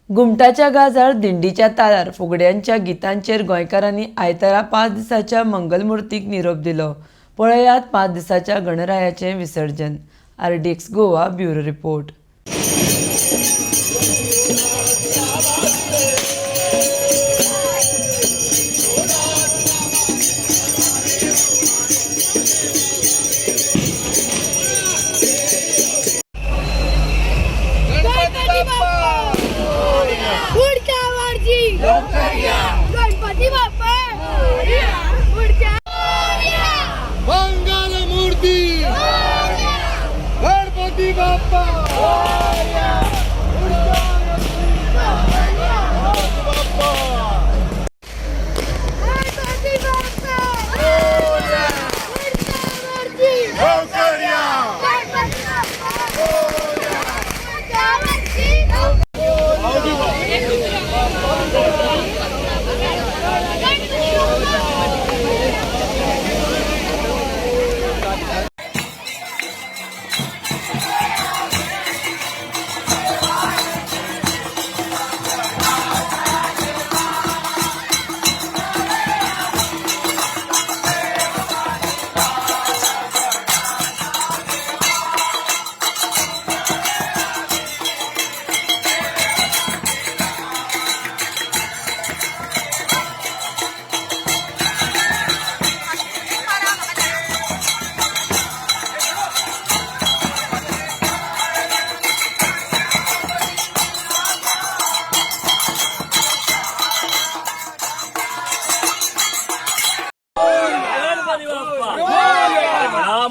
घुमटाच्या गाजार दिंडीच्या तालार फुगड्यांच्या गितांचेर गोंयकारांनी आयतारा 5 दिसांच्या मंगलमुर्तीक निरोप दिलो। पळयात 5 दिसांच्या गणरायाचें विसर्जन। RDX Goa bureau report. Ganpati Bappa मंगल मूर्ती गणपती बाप्पा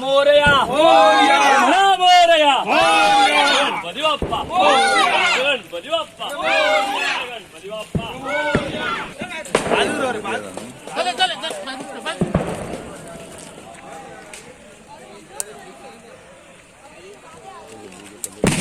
मोरया मोरया गणपती बाप्पा गणपती बाप्पा गणपती बाप्पा